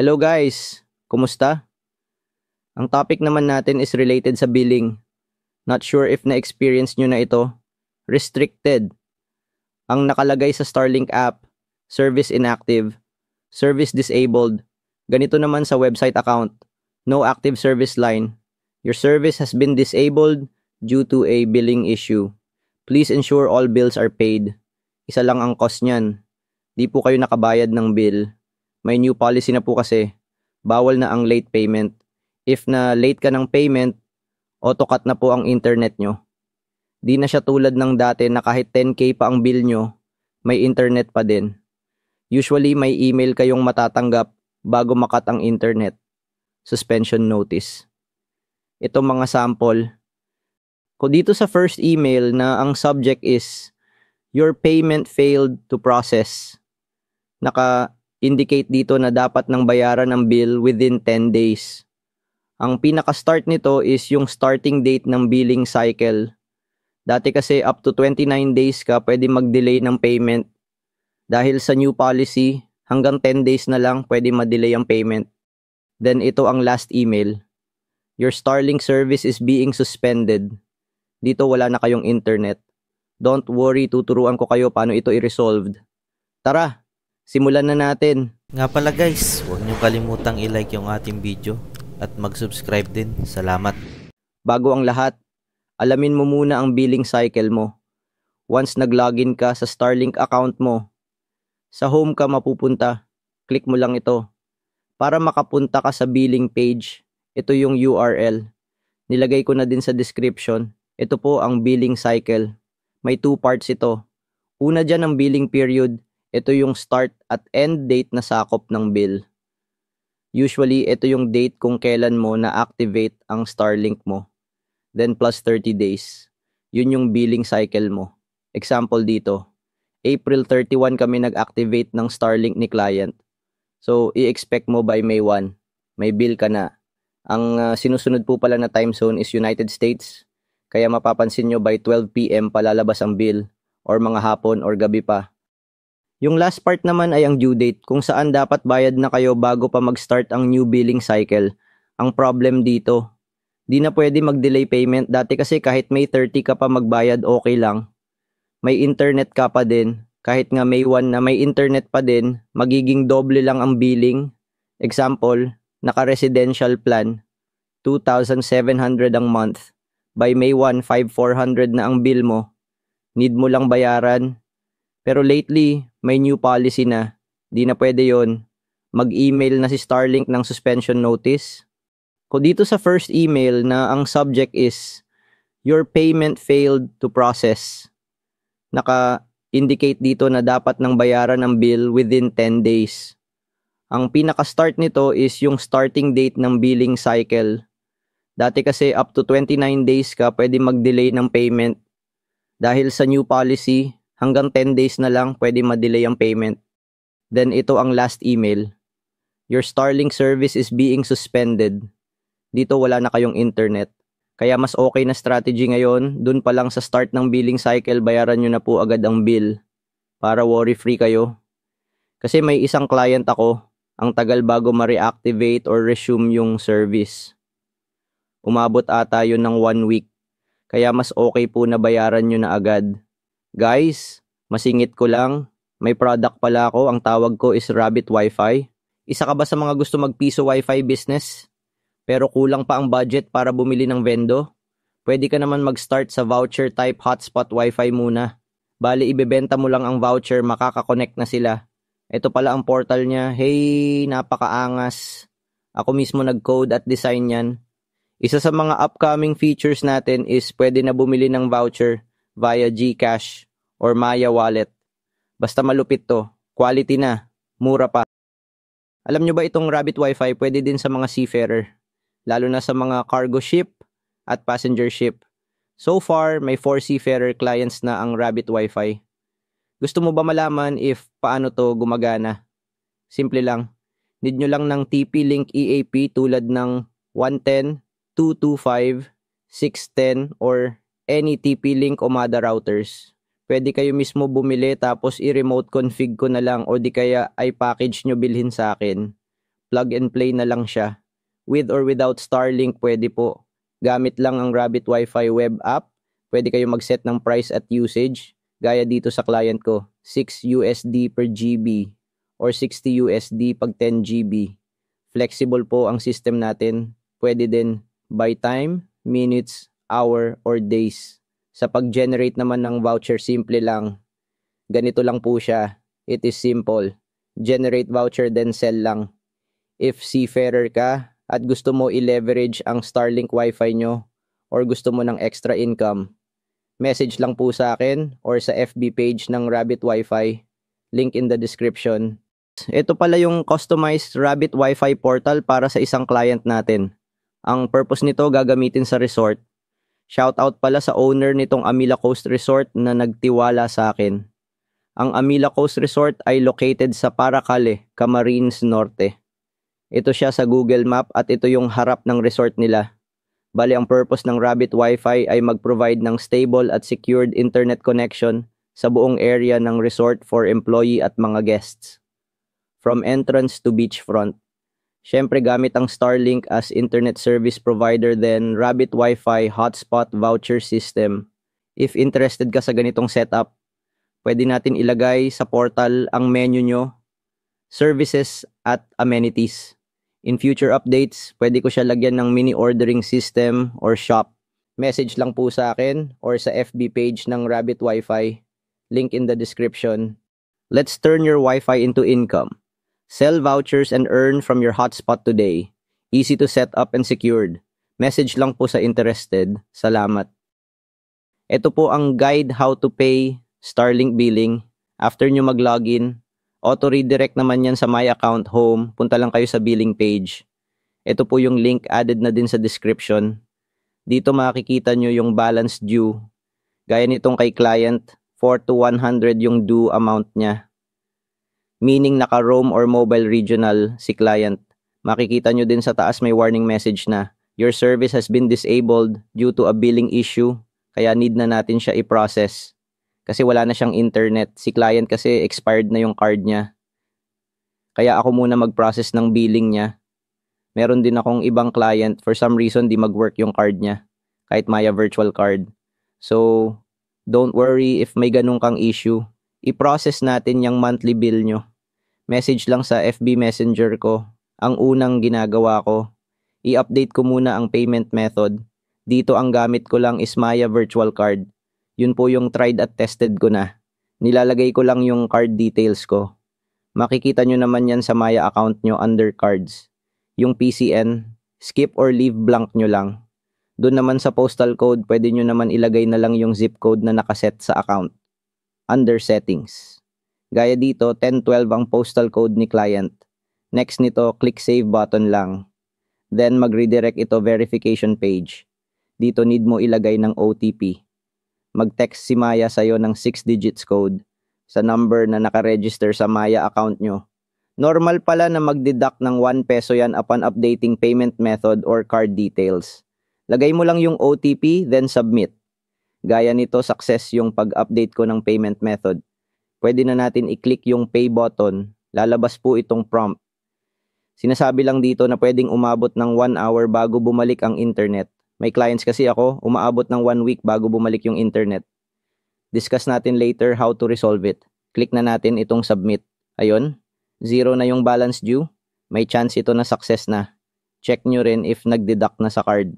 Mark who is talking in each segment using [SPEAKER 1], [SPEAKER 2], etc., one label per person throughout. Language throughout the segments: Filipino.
[SPEAKER 1] Hello guys, kumusta? Ang topic naman natin is related sa billing. Not sure if na-experience nyo na ito. Restricted. Ang nakalagay sa Starlink app, service inactive, service disabled. Ganito naman sa website account, no active service line. Your service has been disabled due to a billing issue. Please ensure all bills are paid. Isa lang ang cost niyan. Di po kayo nakabayad ng bill. May new policy na po kasi. Bawal na ang late payment. If na late ka ng payment, auto-cut na po ang internet nyo. Di na siya tulad ng dati na kahit 10K pa ang bill nyo, may internet pa din. Usually may email kayong matatanggap bago makat ang internet. Suspension notice. Ito mga sample. Kung dito sa first email na ang subject is, your payment failed to process. Naka-indicate dito na dapat nang bayaran ang bill within 10 days. Ang pinaka-start nito is yung starting date ng billing cycle. Dati kasi up to 29 days ka pwede mag-delay ng payment. Dahil sa new policy, hanggang 10 days na lang pwede ma-delay ang payment. Then ito ang last email. Your Starlink service is being suspended. Dito wala na kayong internet. Don't worry, tuturuan ko kayo paano ito i-resolved. Tara, simulan na natin.
[SPEAKER 2] Nga pala guys, huwag niyo kalimutang i-like yung ating video at mag-subscribe din. Salamat.
[SPEAKER 1] Bago ang lahat, alamin mo muna ang billing cycle mo. Once nag-login ka sa Starlink account mo, sa home ka mapupunta, click mo lang ito. Para makapunta ka sa billing page, ito yung URL. Nilagay ko na din sa description. Ito po ang billing cycle. May 2 parts ito. Una dyan ang billing period. Ito yung start at end date na sakop ng bill. Usually, ito yung date kung kailan mo na-activate ang Starlink mo. Then plus 30 days. Yun yung billing cycle mo. Example dito. April 31 kami nag-activate ng Starlink ni client. So, i-expect mo by May 1. May bill ka na. Ang sinusunod po pala na time zone is United States. Kaya mapapansin nyo by 12 PM palalabas ang bill. Or mga hapon or gabi pa. Yung last part naman ay ang due date, kung saan dapat bayad na kayo bago pa mag-start ang new billing cycle. Ang problem dito, di na pwede mag-delay payment. Dati kasi kahit May 30 ka pa magbayad, okay lang. May internet ka pa din. Kahit nga May 1 na may internet pa din, magiging doble lang ang billing. Example, naka-residential plan, 2,700 ang month. By May 1, 5,400 na ang bill mo. Need mo lang bayaran. Pero lately, may new policy na. Di na pwede yon. Mag-email na si Starlink ng suspension notice. Kung dito sa first email na ang subject is, your payment failed to process. Naka-indicate dito na dapat nang bayaran ang bill within 10 days. Ang pinaka-start nito is yung starting date ng billing cycle. Dati kasi up to 29 days ka pwede mag-delay ng payment. Dahil sa new policy, hanggang 10 days na lang pwede ma-delay ang payment. Then ito ang last email. Your Starlink service is being suspended. Dito wala na kayong internet. Kaya mas okay na strategy ngayon, dun pa lang sa start ng billing cycle, bayaran nyo na po agad ang bill. Para worry-free kayo. Kasi may isang client ako, ang tagal bago ma-reactivate or resume yung service. Umabot ata yun ng 1 week. Kaya mas okay po na bayaran nyo na agad. Guys, masingit ko lang. May product pala ako. Ang tawag ko is Rabbit Wi-Fi. Isa ka ba sa mga gusto mag-piso Wi-Fi business? Pero kulang pa ang budget para bumili ng vendo? Pwede ka naman mag-start sa voucher type hotspot Wi-Fi muna. Bali, ibebenta mo lang ang voucher, makaka-connect na sila. Ito pala ang portal niya. Hey, napakaangas. Ako mismo nag-code at design yan. Isa sa mga upcoming features natin is pwede na bumili ng voucher via GCash or Maya Wallet. Basta malupit to. Quality na. Mura pa. Alam nyo ba itong Rabbit Wi-Fi pwede din sa mga seafarer? Lalo na sa mga cargo ship at passenger ship. So far, may 4 seafarer clients na ang Rabbit Wi-Fi. Gusto mo ba malaman if paano to gumagana? Simple lang. Need nyo lang ng TP-Link EAP tulad ng 110, 225, 610 or any TP-Link o MADA routers. Pwede kayo mismo bumili tapos i-remote config ko na lang o di kaya ay package nyo bilhin sa akin. Plug and play na lang siya. With or without Starlink, pwede po. Gamit lang ang Rabbit Wi-Fi web app. Pwede kayo mag-set ng price at usage. Gaya dito sa client ko, 6 USD per GB or 60 USD pag 10 GB. Flexible po ang system natin. Pwede din by time, minutes, hour, or days. Sa pag-generate naman ng voucher, simple lang. Ganito lang po siya. It is simple. Generate voucher then sell lang. If seafarer ka at gusto mo i-leverage ang Starlink Wi-Fi nyo or gusto mo ng extra income, message lang po sa akin or sa FB page ng Rabbit Wi-Fi. Link in the description. Ito pala yung customized Rabbit Wi-Fi portal para sa isang client natin. Ang purpose nito gagamitin sa resort. Shoutout pala sa owner nitong Amila Coast Resort na nagtiwala sa akin. Ang Amila Coast Resort ay located sa Paracale, Camarines Norte. Ito siya sa Google Map at ito yung harap ng resort nila. Bali, ang purpose ng Rabbit Wi-Fi ay mag-provide ng stable at secured internet connection sa buong area ng resort for employee at mga guests. From entrance to beachfront. Siyempre, gamit ang Starlink as internet service provider, then Rabbit Wi-Fi hotspot voucher system. If interested ka sa ganitong setup, pwede natin ilagay sa portal ang menu nyo, services at amenities. In future updates, pwede ko siya lagyan ng mini ordering system or shop. Message lang po sa akin or sa FB page ng Rabbit Wi-Fi. Link in the description. Let's turn your Wi-Fi into income. Sell vouchers and earn from your hotspot today. Easy to set up and secured. Message lang po sa interested. Salamat. Ito po ang guide how to pay Starlink billing. After nyo mag-login, auto-redirect naman yan sa My Account Home. Punta lang kayo sa billing page. Ito po yung link, added na din sa description. Dito makikita nyo yung balance due. Gaya nitong kay client, 4 to 100 yung due amount niya. Meaning naka-roam or mobile regional si client. Makikita nyo din sa taas may warning message na, your service has been disabled due to a billing issue. Kaya need na natin siya i-process. Kasi wala na siyang internet. Si client kasi expired na yung card niya. Kaya ako muna mag-process ng billing niya. Meron din akong ibang client, for some reason di mag-work yung card niya. Kahit Maya virtual card. So, don't worry if may ganun kang issue. I-process natin yung monthly bill nyo. Message lang sa FB Messenger ko. Ang unang ginagawa ko, i-update ko muna ang payment method. Dito ang gamit ko lang is Maya virtual card. Yun po yung tried at tested ko na. Nilalagay ko lang yung card details ko. Makikita nyo naman yan sa Maya account nyo under cards. Yung PCN, skip or leave blank nyo lang. Doon naman sa postal code, pwede nyo naman ilagay na lang yung zip code na nakaset sa account. Under settings. Gaya dito, 1012 ang postal code ni client. Next nito, click save button lang. Then mag-redirect ito verification page. Dito need mo ilagay ng OTP. Mag-text si Maya sa'yo ng 6 digits code sa number na nakaregister sa Maya account nyo. Normal pala na mag-deduct ng 1 peso yan upon updating payment method or card details. Lagay mo lang yung OTP, then submit. Gaya nito, success yung pag-update ko ng payment method. Pwede na natin i-click yung pay button. Lalabas po itong prompt. Sinasabi lang dito na pwedeng umabot ng 1 hour bago bumalik ang internet. May clients kasi ako, umaabot ng 1 week bago bumalik yung internet. Discuss natin later how to resolve it. Click na natin itong submit. Ayun, 0 na yung balance due. May chance ito na success na. Check nyo rin if nag-deduct na sa card.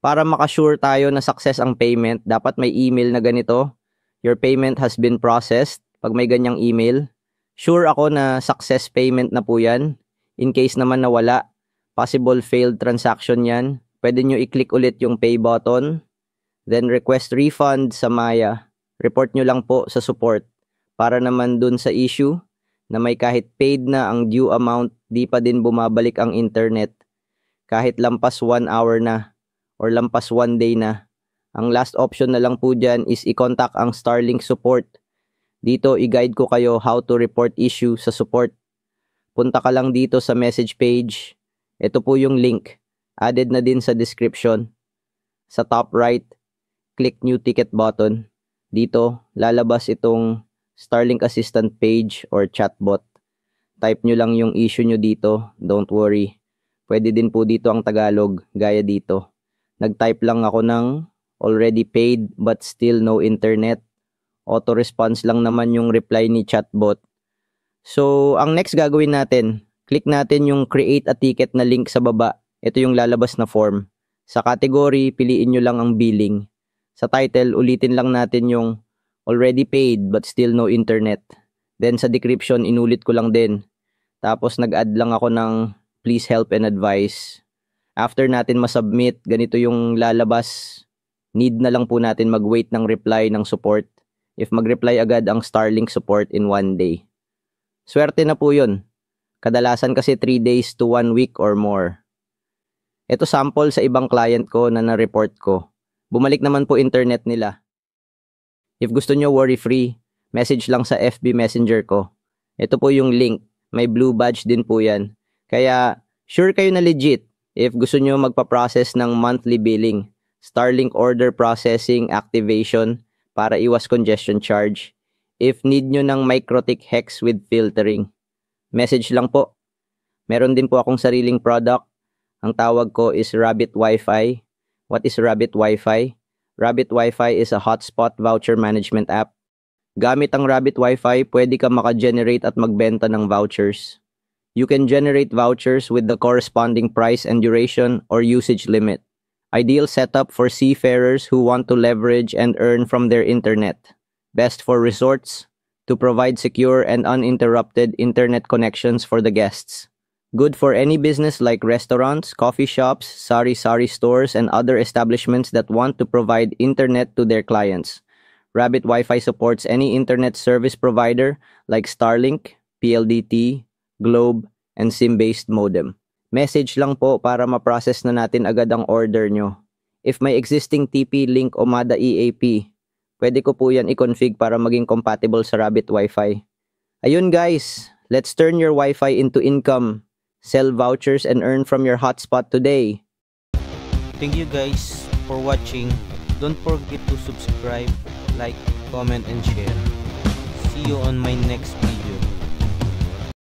[SPEAKER 1] Para makasure tayo na success ang payment, dapat may email na ganito. Your payment has been processed. Pag may ganyang email, sure ako na success payment na po yan. In case naman na wala, possible failed transaction yan. Pwede nyo i-click ulit yung pay button. Then request refund sa Maya. Report nyo lang po sa support. Para naman dun sa issue na may kahit paid na ang due amount, di pa din bumabalik ang internet. Kahit lampas 1 hour na or lampas 1 day na. Ang last option na lang po dyan is i-contact ang Starlink support. Dito i-guide ko kayo how to report issue sa support. Punta ka lang dito sa message page. Ito po yung link. Added na din sa description. Sa top right, click new ticket button. Dito, lalabas itong Starlink Assistant page or chatbot. type nyo lang yung issue nyo dito. Don't worry. Pwede din po dito ang Tagalog, gaya dito. Nag-type lang ako ng already paid but still no internet. Auto-response lang naman yung reply ni chatbot. So, ang next gagawin natin, click natin yung create a ticket na link sa baba. Ito yung lalabas na form. Sa category, piliin nyo lang ang billing. Sa title, ulitin lang natin yung already paid but still no internet. Then sa decryption, inulit ko lang din. Tapos nag-add lang ako ng please help and advice. After natin masubmit, ganito yung lalabas. Need na lang po natin mag-wait ng reply ng support. If mag-reply agad ang Starlink support in 1 day. Swerte na po yun. Kadalasan kasi 3 days to 1 week or more. Ito sample sa ibang client ko na na-report ko. Bumalik naman po internet nila. If gusto nyo worry-free, message lang sa FB Messenger ko. Ito po yung link. May blue badge din po yan. Kaya sure kayo na legit if gusto nyo magpa-process ng monthly billing, Starlink order processing activation para iwas congestion charge. If need nyo ng MikroTik hex with filtering, message lang po. Meron din po akong sariling product. Ang tawag ko is Rabbit Wi-Fi. What is Rabbit Wi-Fi? Rabbit Wi-Fi is a hotspot voucher management app. Gamit ang Rabbit Wi-Fi, pwede ka maka-generate at magbenta ng vouchers. You can generate vouchers with the corresponding price and duration or usage limit. Ideal setup for seafarers who want to leverage and earn from their internet. Best for resorts to provide secure and uninterrupted internet connections for the guests. Good for any business like restaurants, coffee shops, sari-sari stores, and other establishments that want to provide internet to their clients. Rabbit Wi-Fi supports any internet service provider like Starlink, PLDT, Globe, and SIM-based modem. Message lang po para ma-process na natin agad ang order nyo. If may existing TP-Link o MADA EAP, pwede ko po yan i-config para maging compatible sa Rabbit Wi-Fi. Ayun guys, let's turn your Wi-Fi into income. Sell vouchers and earn from your hotspot today.
[SPEAKER 2] Thank you guys for watching. Don't forget to subscribe, like, comment, and share. See you on my next video.